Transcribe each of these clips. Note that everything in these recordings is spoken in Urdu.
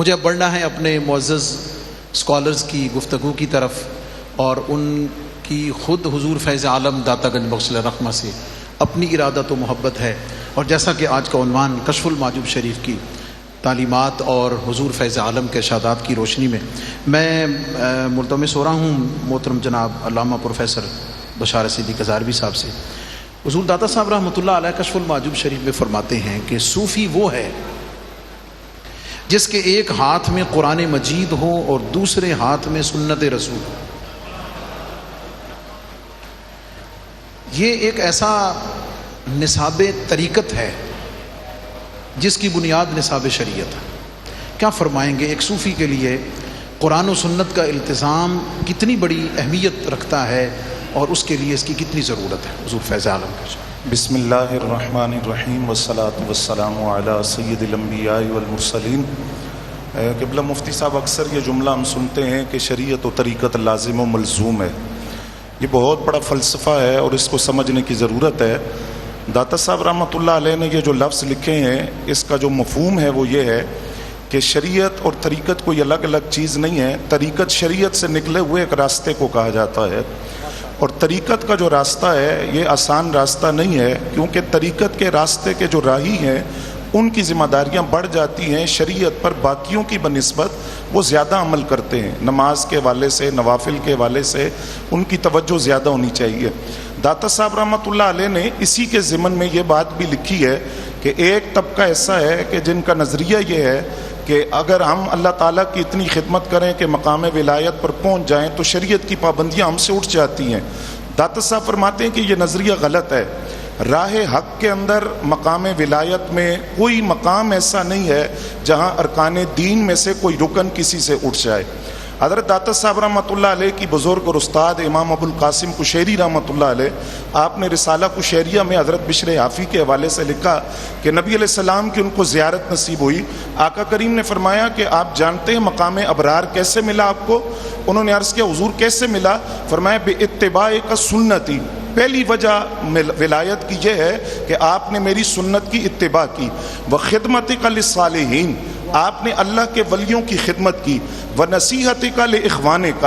مجھے اب بڑھنا ہے اپنے معزز اسکالرز کی گفتگو کی طرف، اور ان کی خود حضور فیض عالم داتا گنج بخش رحمہ سے اپنی ارادت و محبت ہے، اور جیسا کہ آج کا عنوان کشف المحجوب شریف کی تعلیمات اور حضور فیض عالم کے ارشادات کی روشنی میں ملتمس ہو رہا ہوں محترم جناب علامہ پروفیسر بشار سیدی کزاروی صاحب سے۔ حضور داتا صاحب رحمۃ اللہ علیہ کشف المحجوب شریف میں فرماتے ہیں کہ صوفی وہ ہے جس کے ایک ہاتھ میں قرآن مجید ہو اور دوسرے ہاتھ میں سنت رسول ہو۔ یہ ایک ایسا نصاب طریقت ہے جس کی بنیاد نصاب شریعت ہے۔ کیا فرمائیں گے ایک صوفی کے لیے قرآن و سنت کا التزام کتنی بڑی اہمیت رکھتا ہے اور اس کے لیے اس کی کتنی ضرورت ہے؟ حضور فیض عالم کا بسم اللہ الرحمن الرحیم والصلاة والسلام علی سید الانبیاء والمرسلین۔ قبلہ مفتی صاحب، اکثر یہ جملہ ہم سنتے ہیں کہ شریعت و طریقت لازم و ملزوم ہے۔ یہ بہت بڑا فلسفہ ہے اور اس کو سمجھنے کی ضرورت ہے۔ داتا صاحب رحمۃ اللہ علیہ نے یہ جو لفظ لکھے ہیں، اس کا جو مفہوم ہے وہ یہ ہے کہ شریعت اور طریقت کوئی الگ الگ چیز نہیں ہے۔ طریقت شریعت سے نکلے ہوئے ایک راستے کو کہا جاتا ہے، اور طریقت کا جو راستہ ہے یہ آسان راستہ نہیں ہے، کیونکہ طریقت کے راستے کے جو راہی ہیں ان کی ذمہ داریاں بڑھ جاتی ہیں شریعت پر، باقیوں کی بنسبت وہ زیادہ عمل کرتے ہیں۔ نماز کے حوالے سے، نوافل کے حوالے سے ان کی توجہ زیادہ ہونی چاہیے۔ داتا صاحب رحمۃ اللہ علیہ نے اسی کے ضمن میں یہ بات بھی لکھی ہے کہ ایک طبقہ ایسا ہے کہ جن کا نظریہ یہ ہے کہ اگر ہم اللہ تعالیٰ کی اتنی خدمت کریں کہ مقام ولایت پر پہنچ جائیں تو شریعت کی پابندیاں ہم سے اٹھ جاتی ہیں۔ داتا صاحب فرماتے ہیں کہ یہ نظریہ غلط ہے۔ راہ حق کے اندر مقام ولایت میں کوئی مقام ایسا نہیں ہے جہاں ارکان دین میں سے کوئی رکن کسی سے اٹھ جائے۔ حضرت داتا صاحب رحمۃ اللہ علیہ کی بزرگ اور استاد امام ابو القاسم قشیری رحمۃ اللہ علیہ، آپ نے رسالہ قشیریہ میں حضرت بشر حافی کے حوالے سے لکھا کہ نبی علیہ السلام کی ان کو زیارت نصیب ہوئی۔ آقا کریم نے فرمایا کہ آپ جانتے ہیں مقام ابرار کیسے ملا آپ کو؟ انہوں نے عرض کیا حضور کیسے ملا؟ فرمایا بے اتباع کا سنتی، پہلی وجہ ولایت کی یہ ہے کہ آپ نے میری سنت کی اتباع کی، وخدمتک للصالحین، آپ نے اللہ کے ولیوں کی خدمت کی، ونصیحتک لاخوانک،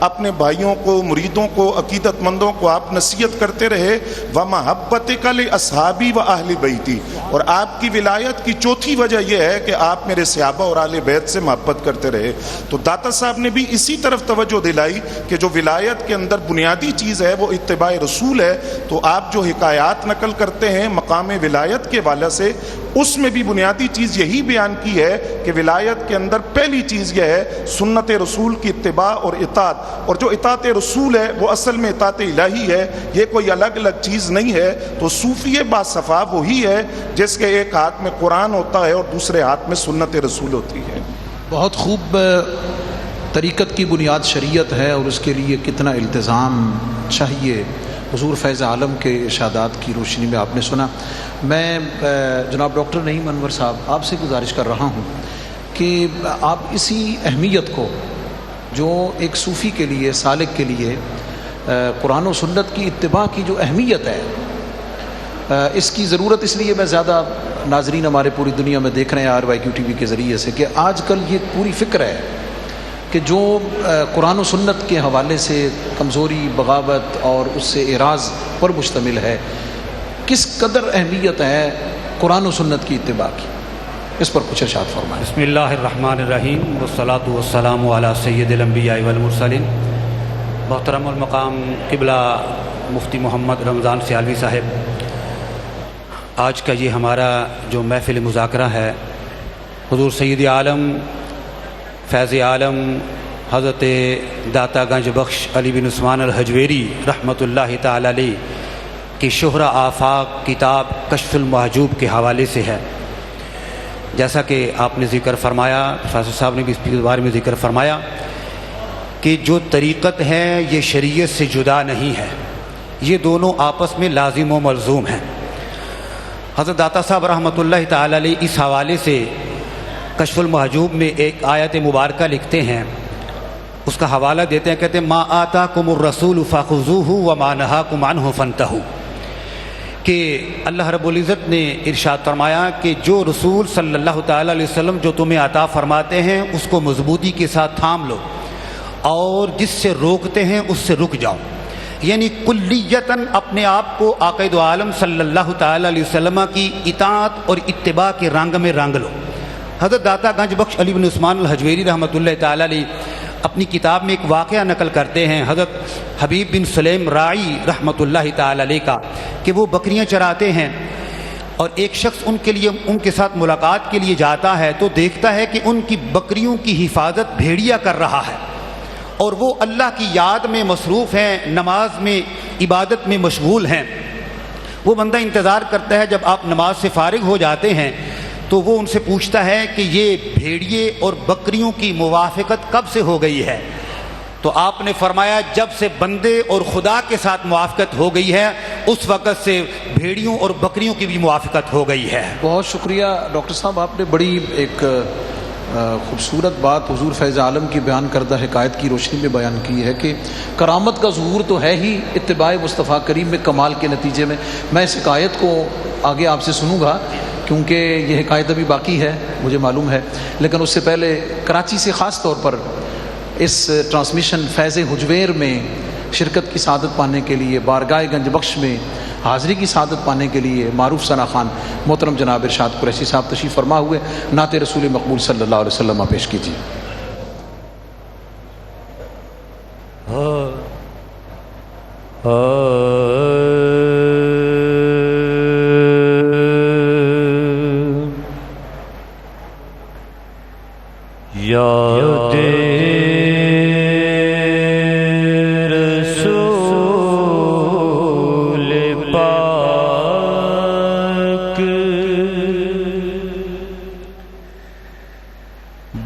اپنے بھائیوں کو، مریدوں کو، عقیدت مندوں کو آپ نصیحت کرتے رہے، ومحبتک لاصحابی و اہل بیتی، اور آپ کی ولایت کی چوتھی وجہ یہ ہے کہ آپ میرے صحابہ اور اہل بیت سے محبت کرتے رہے۔ تو داتا صاحب نے بھی اسی طرف توجہ دلائی کہ جو ولایت کے اندر بنیادی چیز ہے وہ اتباع رسول ہے۔ تو آپ جو حکایات نقل کرتے ہیں مقام ولایت کے حوالے سے، اس میں بھی بنیادی چیز یہی بیان کی ہے کہ ولایت کے اندر پہلی چیز یہ ہے سنت رسول کی اتباع اور اطاعت، اور جو اطاعت رسول ہے وہ اصل میں اطاعت الہی ہے، یہ کوئی الگ الگ چیز نہیں ہے۔ تو صوفی باصفا وہی ہے جس کے ایک ہاتھ میں قرآن ہوتا ہے اور دوسرے ہاتھ میں سنت رسول ہوتی ہے۔ بہت خوب طریقت کی بنیاد شریعت ہے، اور اس کے لیے کتنا التزام چاہیے حضور فیض عالم کے ارشادات کی روشنی میں آپ نے سنا۔ میں جناب ڈاکٹر نعیم انور صاحب آپ سے گزارش کر رہا ہوں کہ آپ اسی اہمیت کو جو ایک صوفی کے لیے، سالک کے لیے قرآن و سنت کی اتباع کی جو اہمیت ہے، اس کی ضرورت اس لیے میں زیادہ ناظرین ہمارے پوری دنیا میں دیکھ رہے ہیں RYQ TV کے ذریعے سے کہ آج کل یہ پوری فکر ہے کہ جو قرآن و سنت کے حوالے سے کمزوری، بغاوت اور اس سے اعراض پر مشتمل ہے، کس قدر اہمیت ہے قرآن و سنت کی اتباع کی، اس پر کچھ ارشاد فرمائیں۔ بسم اللہ الرحمن الرحیم والصلاة والسلام علی سید الانبیاء والمرسلین۔ محترم المقام قبلہ مفتی محمد رمضان سیالوی صاحب، آج کا یہ ہمارا جو محفل مذاکرہ ہے، حضور سید عالم فیض عالم حضرت داتا گنج بخش علی بن عثمان الحجویری رحمۃ اللہ تعالی علیہ کی شہرہ آفاق کتاب کشف المحجوب کے حوالے سے ہے۔ جیسا کہ آپ نے ذکر فرمایا، پروفیسر صاحب نے بھی اس کے بارے میں ذکر فرمایا کہ جو طریقت ہے یہ شریعت سے جدا نہیں ہے، یہ دونوں آپس میں لازم و ملزوم ہیں۔ حضرت داتا صاحب رحمۃ اللہ تعالی علیہ اس حوالے سے کشف المحجوب میں ایک آیت مبارکہ لکھتے ہیں، اس کا حوالہ دیتے ہیں، کہتے ہیں ما آتاکم الرسول فخذوہ وما نہاکم عنہ فانتہوا، کہ اللہ رب العزت نے ارشاد فرمایا کہ جو رسول صلی اللہ تعالیٰ علیہ وسلم جو تمہیں عطا فرماتے ہیں اس کو مضبوطی کے ساتھ تھام لو، اور جس سے روکتے ہیں اس سے رک جاؤ، یعنی کلیتاً اپنے آپ کو عقائد عالم صلی اللہ تعالیٰ علیہ وسلم کی اطاعت اور اتباع کے رنگ میں رنگ لو۔ حضرت داتا گنج بخش علی بن عثمان الحجویری رحمۃ اللہ تعالیٰ علیہ اپنی کتاب میں ایک واقعہ نقل کرتے ہیں حضرت حبیب بن سلیم راعی رحمۃ اللہ تعالیٰ علیہ کا، کہ وہ بکریاں چراتے ہیں اور ایک شخص ان کے ساتھ ملاقات کے لیے جاتا ہے تو دیکھتا ہے کہ ان کی بکریوں کی حفاظت بھیڑیا کر رہا ہے، اور وہ اللہ کی یاد میں مصروف ہیں، نماز میں عبادت میں مشغول ہیں۔ وہ بندہ انتظار کرتا ہے جب آپ نماز سے فارغ ہو جاتے ہیں تو وہ ان سے پوچھتا ہے کہ یہ بھیڑیے اور بکریوں کی موافقت کب سے ہو گئی ہے؟ تو آپ نے فرمایا جب سے بندے اور خدا کے ساتھ موافقت ہو گئی ہے اس وقت سے بھیڑیوں اور بکریوں کی بھی موافقت ہو گئی ہے۔ بہت شکریہ ڈاکٹر صاحب، آپ نے بڑی ایک خوبصورت بات حضور فیض عالم کی بیان کردہ حکایت کی روشنی میں بیان کی ہے کہ کرامت کا ظہور تو ہے ہی اتباع مصطفیٰ کریم میں کمال کے نتیجے میں۔ میں اس حکایت کو آگے آپ سے سنوں گا کیونکہ یہ حکایت ابھی باقی ہے مجھے معلوم ہے، لیکن اس سے پہلے کراچی سے خاص طور پر اس ٹرانسمیشن فیض حجویر میں شرکت کی سعادت پانے کے لیے، بارگاہ گنج بخش میں حاضری کی سعادت پانے کے لیے معروف ثنا خان محترم جناب ارشاد قریشی صاحب تشریف فرما ہوئے، نعت رسول مقبول صلی اللہ علیہ وسلم پیش کیجیے۔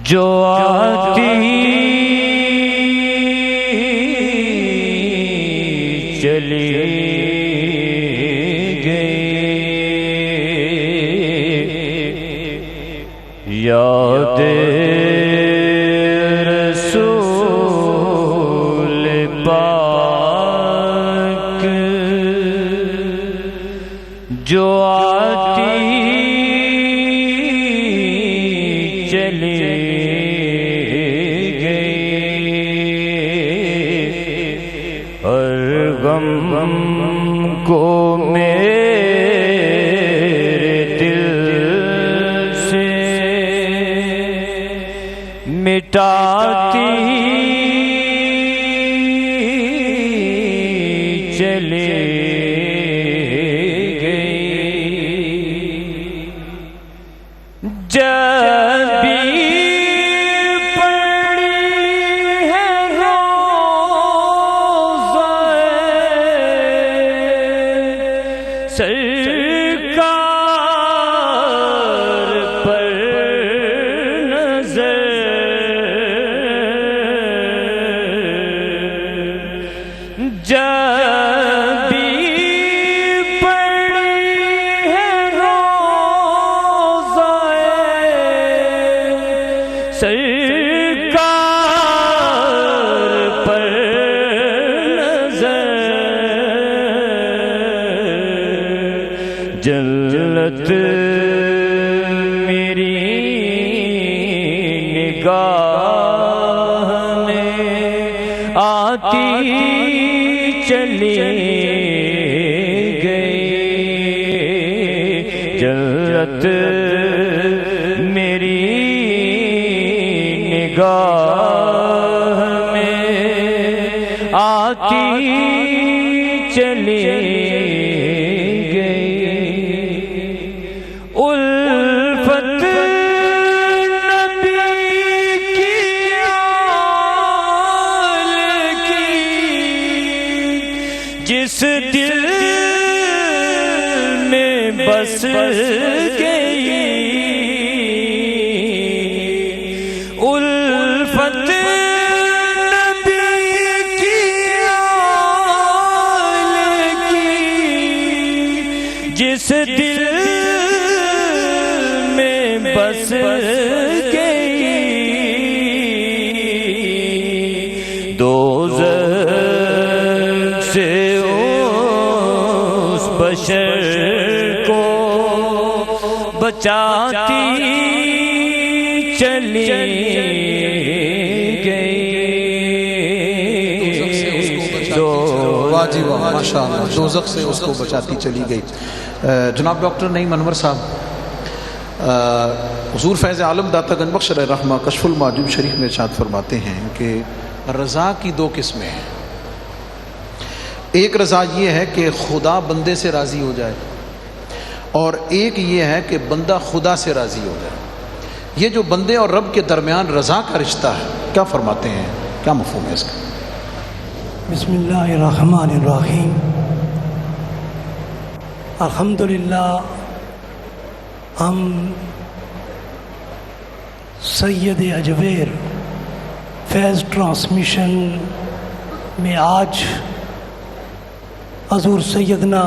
جو آتی چلی گئی یاد رسول پاک، جو آتی چلی غم کو میرے دل سے مٹاتی چلی گئی، جب بھی سرکار پر نظر جب بھی پڑی ہے روضہ سرکار پر نظر، جنت میری نگاہ میں آتی چلی گئی، جنت میری نگاہ میں آتی چلی الفت نبی کی آل کی، جس دل میں بس گئی، الفت نبی کی آل کی، جس دل بس گئی، دوزخ سے اس بشر بچاتی چلی گئی واہ جی واہ ماشاء اللہ، دوزخ سے اس کو بچاتی چلی گئی۔ جناب ڈاکٹر نعیم انور صاحب، حضور فیض عالم داتا گنج بخش علیہ رحمہ کشف المعجوب شریف میں ارشاد فرماتے ہیں کہ رضا کی دو قسمیں ہیں۔ ایک رضا یہ ہے کہ خدا بندے سے راضی ہو جائے، اور ایک یہ ہے کہ بندہ خدا سے راضی ہو جائے۔ یہ جو بندے اور رب کے درمیان رضا کا رشتہ ہے، کیا فرماتے ہیں، کیا مفہوم ہے اس کا؟ بسم اللہ الرحمن الرحیم۔ الحمدللہ ہم سید اجویر فیض ٹرانسمیشن میں آج حضور سیدنا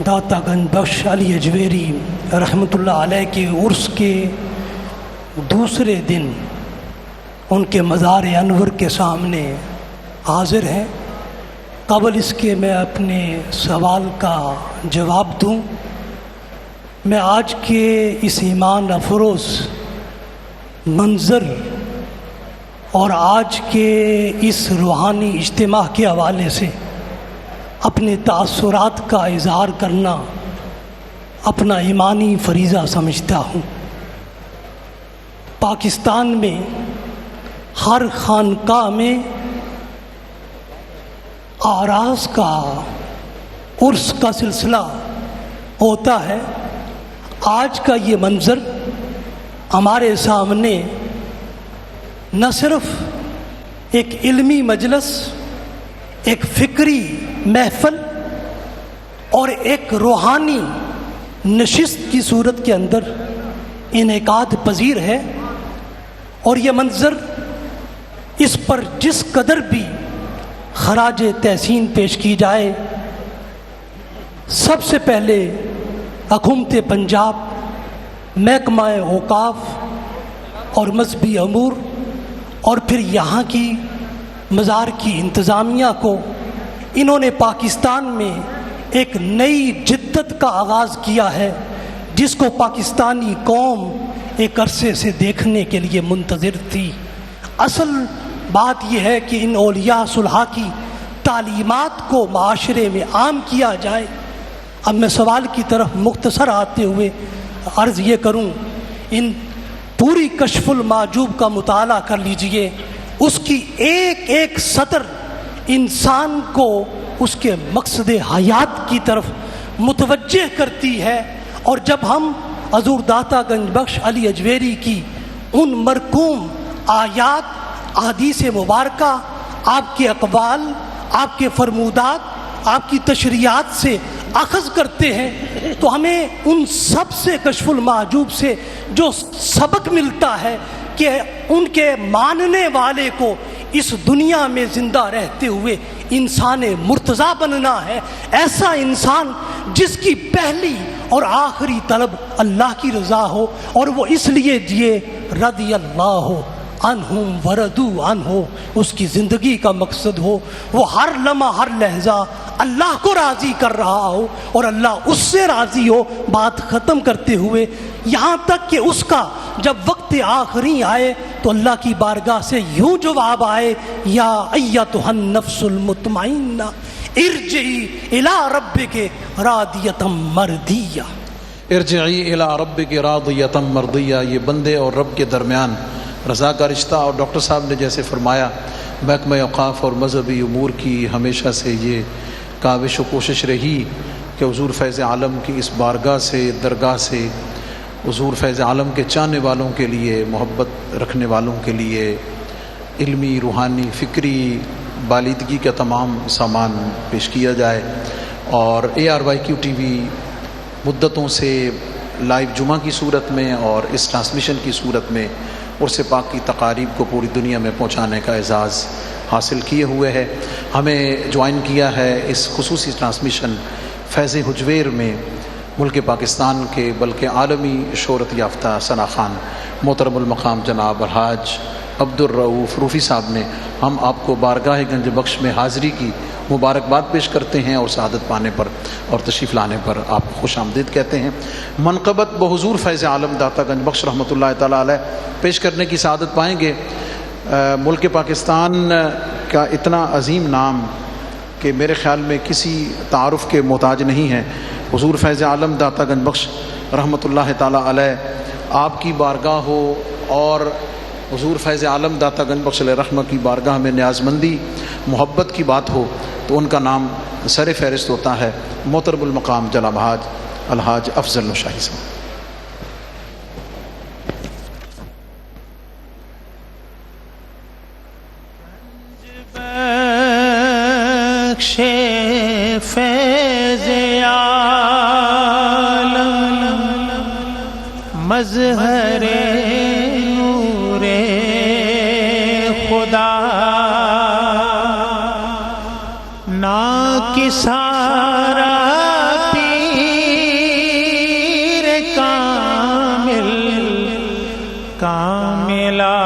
داتا گنج بخش علی اجویری رحمۃ اللہ علیہ کے عرس کے دوسرے دن ان کے مزار انور کے سامنے حاضر ہیں۔ قبل اس کے میں اپنے سوال کا جواب دوں، میں آج کے اس ایمان افروز منظر اور آج کے اس روحانی اجتماع کے حوالے سے اپنے تاثرات کا اظہار کرنا اپنا ایمانی فریضہ سمجھتا ہوں۔ پاکستان میں ہر خانقاہ میں آراز کا عرس کا سلسلہ ہوتا ہے۔ آج کا یہ منظر ہمارے سامنے نہ صرف ایک علمی مجلس، ایک فکری محفل اور ایک روحانی نشست کی صورت کے اندر انعقاد پذیر ہے، اور یہ منظر اس پر جس قدر بھی خراج تحسین پیش کی جائے، سب سے پہلے حکومت پنجاب، محکمہ اوقاف اور مذہبی امور، اور پھر یہاں کی مزار کی انتظامیہ کو، انہوں نے پاکستان میں ایک نئی جدت کا آغاز کیا ہے جس کو پاکستانی قوم ایک عرصے سے دیکھنے کے لیے منتظر تھی۔ اصل بات یہ ہے کہ ان اولیاء صلحاء کی تعلیمات کو معاشرے میں عام کیا جائے۔ اب میں سوال کی طرف مختصر آتے ہوئے عرض یہ کروں، ان پوری کشف المعجوب کا مطالعہ کر لیجئے، اس کی ایک ایک سطر انسان کو اس کے مقصد حیات کی طرف متوجہ کرتی ہے۔ اور جب ہم حضور داتا گنج بخش علی اجویری کی ان مرقوم آیات، احادیث مبارکہ، آپ کے اقوال، آپ کے فرمودات، آپ کی تشریحات سے اخذ کرتے ہیں، تو ہمیں ان سب سے کشف المعجوب سے جو سبق ملتا ہے کہ ان کے ماننے والے کو اس دنیا میں زندہ رہتے ہوئے انسان مرتضیٰ بننا ہے، ایسا انسان جس کی پہلی اور آخری طلب اللہ کی رضا ہو، اور وہ اس لیے جیے رضی اللہ عنہم وردو عنہ، اس کی زندگی کا مقصد ہو وہ ہر لمحہ ہر لحظہ اللہ کو راضی کر رہا ہو اور اللہ اس سے راضی ہو۔ بات ختم کرتے ہوئے یہاں تک کہ اس کا جب وقت آخری آئے تو اللہ کی بارگاہ سے یوں جواب آئے، یا ایتھا النفس المطمئنہ ارجعی الی ربک راضیۃ مرضیہ۔ ارجعی الی ربک راضیۃ مرضیہ، یہ بندے اور رب کے درمیان رضا کا رشتہ۔ اور ڈاکٹر صاحب نے جیسے فرمایا، محکمہ اوقاف اور مذہبی امور کی ہمیشہ سے یہ کاوش و کوشش رہی کہ حضور فیض عالم کی اس بارگاہ سے، درگاہ سے، حضور فیض عالم کے چاہنے والوں کے لیے، محبت رکھنے والوں کے لیے علمی، روحانی، فکری بالیدگی کا تمام سامان پیش کیا جائے۔ اور ARYQ TV مدتوں سے لائیو جمعہ کی صورت میں اور اس ٹرانسمیشن کی صورت میں عرس پاک کی تقاریب کو پوری دنیا میں پہنچانے کا اعزاز حاصل کیے ہوئے ہے۔ ہمیں جوائن کیا ہے اس خصوصی ٹرانسمیشن فیض حجویر میں ملک پاکستان کے بلکہ عالمی شہرت یافتہ ثنا خان، محترم المقام جناب الحاج عبدالرؤوف روفی صاحب نے ہم آپ کو بارگاہ گنج بخش میں حاضری کی مبارکباد پیش کرتے ہیں اور سعادت پانے پر اور تشریف لانے پر آپ کو خوش آمدید کہتے ہیں۔ منقبت بحضور فیض عالم داتا گنج بخش رحمۃ اللہ تعالیٰ علیہ پیش کرنے کی سعادت پائیں گے۔ ملک پاکستان کا اتنا عظیم نام کہ میرے خیال میں کسی تعارف کے محتاج نہیں ہے۔ حضور فیض عالم داتا گنج بخش رحمۃ اللہ تعالیٰ علیہ آپ کی بارگاہ ہو اور حضور فیض عالم داتا گنج بخش علیہ رحمہ کی بارگاہ میں نیاز مندی محبت کی بات ہو تو ان کا نام سر فہرست ہوتا ہے۔ محترم المقام جناب الحاج افضل نشاہی صاحب۔ بخش فیض عالم مظہر نور خدا نا کسارا پیر کامل کاملا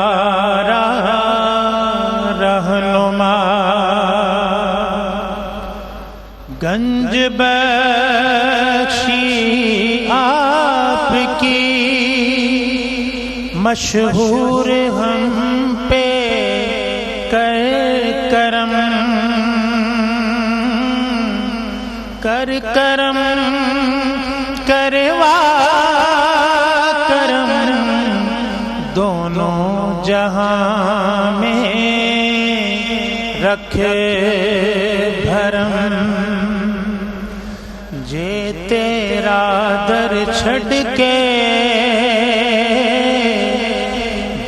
رہنما گنج بخشی آپ کی مشہور ہم پہ کر کرم کر کرم کروا کرم دونوں جہاں میں رکھے بھرم جے تیرا در چھڑ کے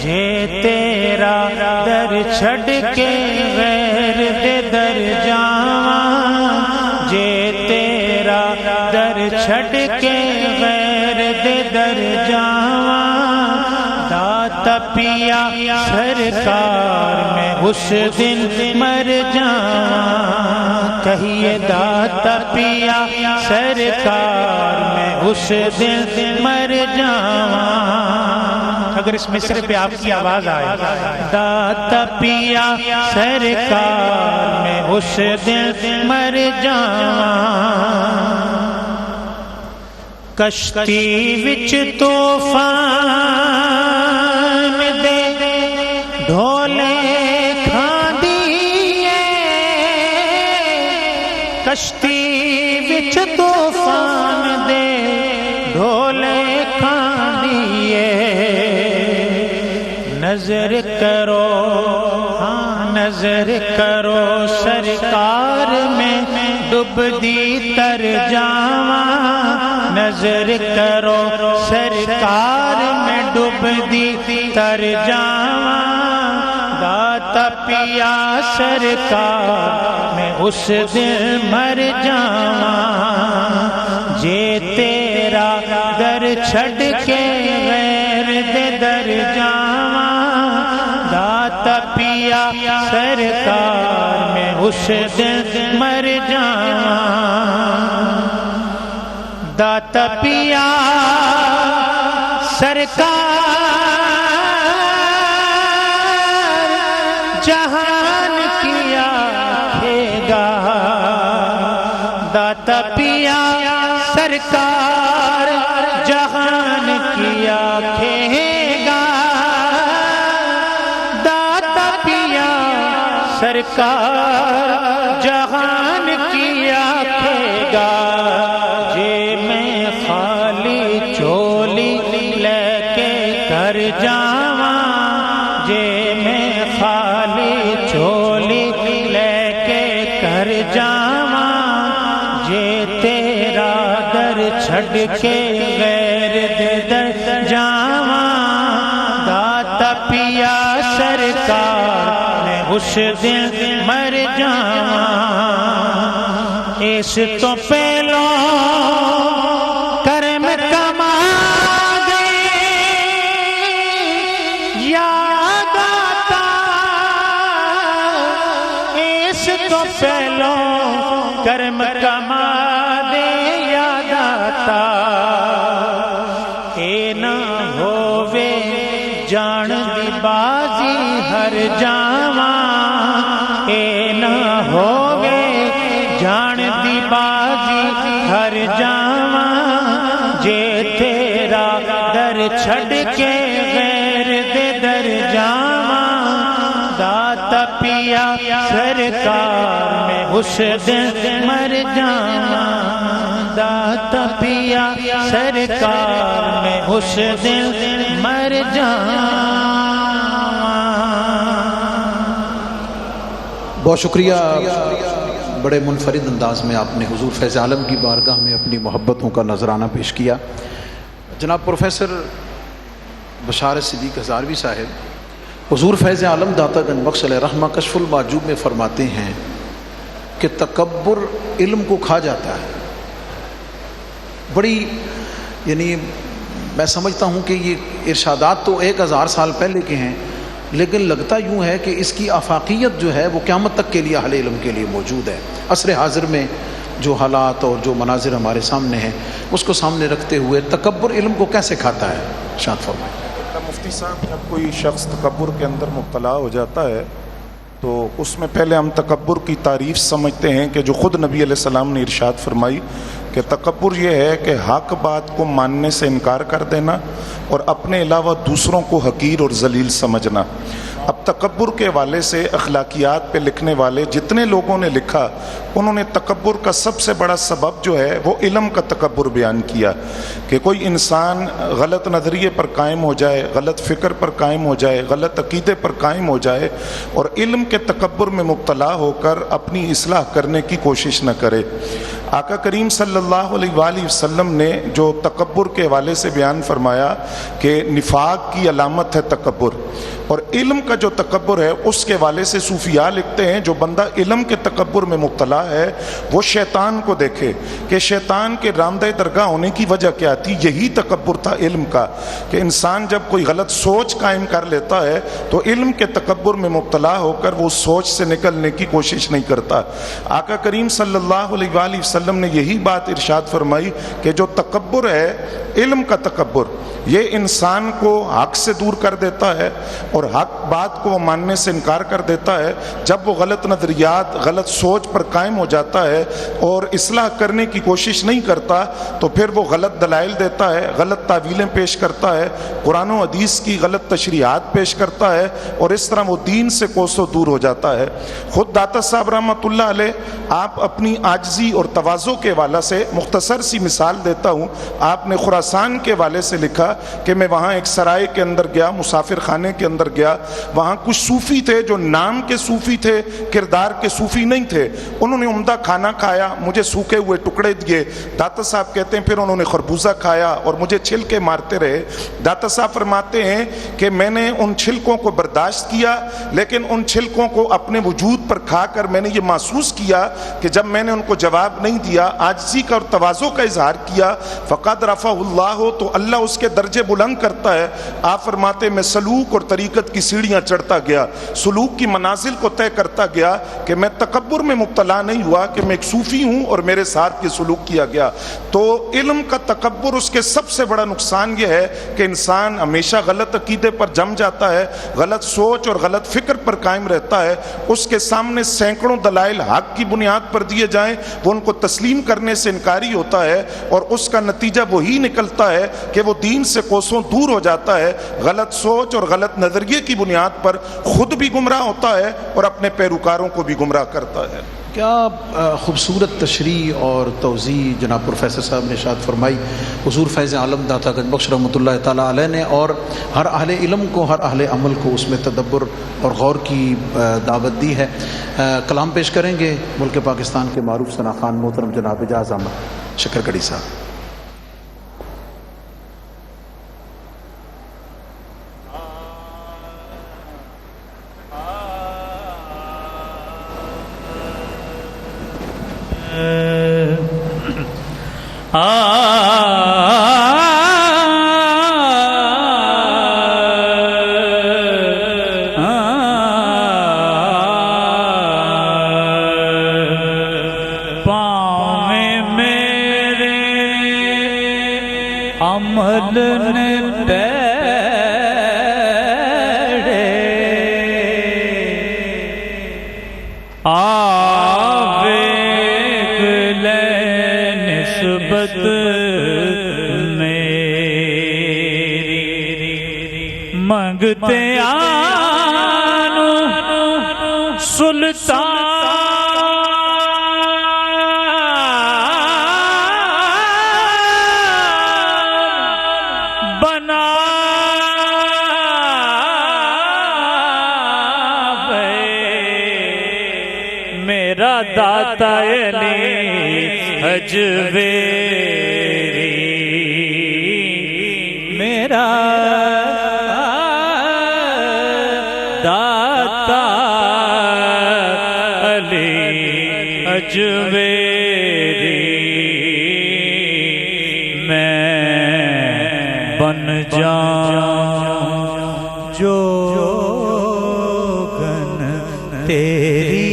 جے تیرا در چھڑ کے غیر دے در جاواں جے تیرا در چھڑ کے غیر دے در جاواں داتا پیا سرکار میں اس دن مر جاواں کہیے داتا پیا سرکار میں اس دن مر جاواں۔ اگر اس مصرے پہ آپ کی آواز آئے داتا پیا سرکار میں اس دن مر جاواں کشتی وچ طوفان دے ڈھولے کھاندیے کشتی وچ طوفان دے ڈھولے کھاندیے نظر کرو ہاں نظر کرو سرکار میں ڈب دی تر جاواں نظر کرو سرکار میں ڈب دی تر جاواں داتا پیا سرکار میں اس دن مر جاواں جے تیرا در چھڑ کے غیر دے در جاواں داتا پیا سرکار میں اس دن مر جاواں داتا پیا سرکار جہان کیا کھے گا داتا پیا سرکار جہان کیا کھے گا داتا پیا سرکار جہان کیا کھے گا جے میں خالی چولی لے کے کر جاواں جے میں خالی چولی لے کے کر جاواں جے تیرا در چھڑ کے غیر دے در جاواں داتا پیا سرکار میں اس دن مر جاواں اس تو پہلو کرم کما گئے یاد آتا اس تو پہلو کرم کما دے یاد آتا اے نہ ہووے جان دی بازی ہر جاواں اے نہ ہوگے جان دی بازی ہر جاواں جے تیرا در چھڑ کے غیر دے در جاواں داتا پیا سرکار میں اس دن مر جاواں داتا پیا سرکار میں اس دن مر جاواں. بہت شکریہ. بڑے منفرد انداز میں آپ نے حضور فیض عالم کی بارگاہ میں اپنی محبتوں کا نذرانہ پیش کیا. جناب پروفیسر بشار صدیق ہزاروی صاحب حضور فیض عالم داتا گنج بخش علیہ رحمہ کشف المعجوب میں فرماتے ہیں کہ تکبر علم کو کھا جاتا ہے. بڑی یعنی میں سمجھتا ہوں کہ یہ ارشادات تو 1000 سال پہلے کے ہیں، لیکن لگتا یوں ہے کہ اس کی آفاقیت جو ہے وہ قیامت تک کے لیے اہل علم کے لیے موجود ہے. عصر حاضر میں جو حالات اور جو مناظر ہمارے سامنے ہیں اس کو سامنے رکھتے ہوئے تکبر علم کو کیسے کھاتا ہے؟ ارشاد فرمائیں. مفتی صاحب، جب کوئی شخص تکبر کے اندر مبتلا ہو جاتا ہے تو اس میں پہلے ہم تکبر کی تعریف سمجھتے ہیں کہ جو خود نبی علیہ السلام نے ارشاد فرمائی کہ تکبر یہ ہے کہ حق بات کو ماننے سے انکار کر دینا اور اپنے علاوہ دوسروں کو حقیر اور ذلیل سمجھنا. اب تکبر کے حوالے سے اخلاقیات پہ لکھنے والے جتنے لوگوں نے لکھا انہوں نے تکبر کا سب سے بڑا سبب جو ہے وہ علم کا تکبر بیان کیا کہ کوئی انسان غلط نظریے پر قائم ہو جائے، غلط فکر پر قائم ہو جائے، غلط عقیدے پر قائم ہو جائے اور علم کے تکبر میں مبتلا ہو کر اپنی اصلاح کرنے کی کوشش نہ کرے. آقا کریم صلی اللہ علیہ وآلہ وسلم نے جو تکبر کے حوالے سے بیان فرمایا کہ نفاق کی علامت ہے تکبر، اور علم کا جو تکبر ہے اس کے حوالے سے صوفیاء لکھتے ہیں جو بندہ علم کے تکبر میں مبتلا ہے وہ شیطان کو دیکھے کہ شیطان کے رامدہ درگاہ ہونے کی وجہ کیا تھی. یہی تکبر تھا علم کا کہ انسان جب کوئی غلط سوچ قائم کر لیتا ہے تو علم کے تکبر میں مبتلا ہو کر وہ سوچ سے نکلنے کی کوشش نہیں کرتا. آقا کریم صلی اللہ علیہ وآلہ وسلم نے یہی بات ارشاد فرمائی کہ جو تکبر ہے علم کا تکبر یہ انسان کو حق سے دور کر دیتا ہے اور حق بات کو وہ ماننے سے انکار کر دیتا ہے. جب وہ غلط نظریات غلط سوچ پر قائم ہو جاتا ہے اور اصلاح کرنے کی کوشش نہیں کرتا تو پھر وہ غلط دلائل دیتا ہے، غلط تعویلیں پیش کرتا ہے، قرآن و حدیث کی غلط تشریحات پیش کرتا ہے اور اس طرح وہ دین سے کوسوں دور ہو جاتا ہے. خود داتا صاحب رحمۃ اللہ علیہ آپ اپنی عاجزی اور تواضع کے حوالے سے مختصر سی مثال دیتا ہوں. آپ نے خراسان کے حوالے سے لکھا کہ میں وہاں ایک سرائے کے اندر گیا، مسافر خانے کے اندر گیا، وہاں کچھ صوفی تھے جو نام کے صوفی تھے، کردار کے صوفی نہیں تھے. انہوں نے عمدہ کھانا کھایا، مجھے سوکھے ہوئے ٹکڑے دیے. داتا صاحب کہتے ہیں پھر انہوں نے خربوزہ کھایا اور مجھے چھلکے مارتے رہے. داتا صاحب فرماتے ہیں کہ میں نے ان چھلکوں کو برداشت کیا، لیکن ان چھلکوں کو اپنے وجود پر کھا کر میں نے یہ محسوس کیا کہ جب میں نے ان کو جواب نہیں دیا، عاجزی کا اور تواضع کا اظہار کیا، فقد رفع اللہ، تو اللہ اس کے درجے بلند کرتا ہے. آپ فرماتے میں سلوک اور طریقت کی سیڑھیاں چڑھتا گیا، سلوک کی منازل کو طے کرتا گیا کہ میں تکبر میں مبتلا نہیں ہوا کہ میں ایک صوفی ہوں اور میرے ساتھ یہ سلوک کیا گیا. تو علم کا تکبر اس کے سب سے بڑا نقصان یہ ہے کہ انسان ہمیشہ غلط عقیدے پر جم جاتا ہے، غلط سوچ اور غلط فکر پر قائم رہتا ہے. اس کے سامنے سینکڑوں دلائل حق کی بنیاد پر دیے جائیں وہ ان کو تسلیم کرنے سے انکاری ہوتا ہے اور اس کا نتیجہ وہی نکلتا ہے کہ وہ دین سے کوسوں دور ہو جاتا ہے. غلط سوچ اور غلط نظریے کی بنیاد پر خود بھی گمراہ ہوتا ہے اور اپنے پیروکاروں کو بھی گمراہ کرتا ہے. کیا خوبصورت تشریح اور توضیح جناب پروفیسر صاحب نے ارشاد فرمائی. حضور فیض عالم داتا گنج بخش رحمۃ اللہ تعالیٰ علیہ نے اور ہر اہل علم کو، ہر اہل عمل کو اس میں تدبر اور غور کی دعوت دی ہے. کلام پیش کریں گے ملک پاکستان کے معروف ثنا خان محترم جناب اعجاز احمد شکرگڑھی صاحب. عمل نے پیڑے میری منگتے آنو سلطان بنا میرا داتا علی حجویری میرا داتا علی حجویری میں بن جاؤں جو گن تیری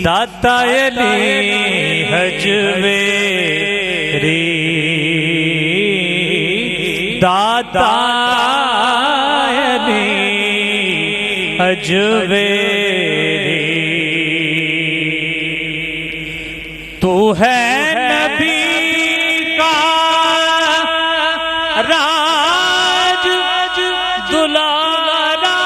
داتا علی حجویری داتا علی حجویری تو ہے نبی کا راج دلارا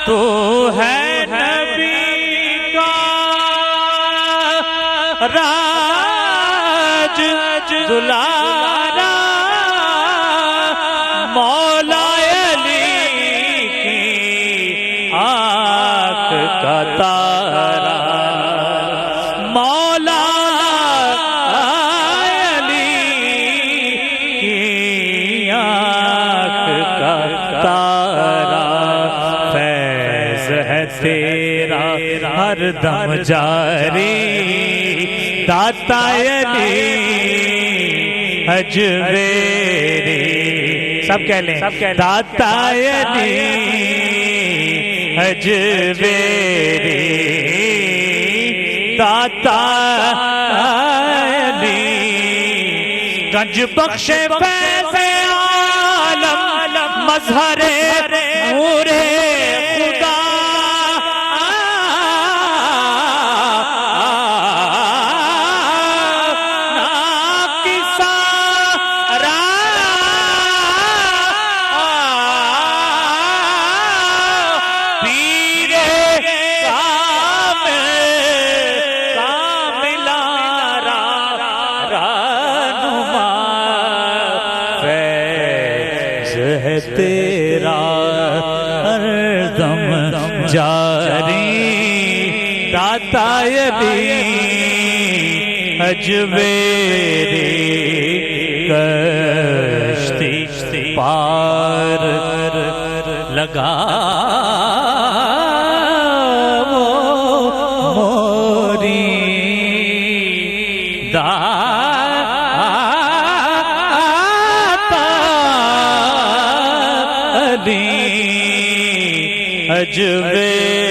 تو ہے نبی کا راج دلارا مولا علی کی آنکھ کا تارا مولا علی کی آنکھ کا تارا فیض ہے تیرا ہر دم جاری داتا علی حجویری سب کہہ لیں داتا علی حجویری داتا علی گنج بخش فیض عالم مظہر نور خدا تیرا ہر دم جاری داتا علی حجویری کشتی پار لگا وہ موری حجویری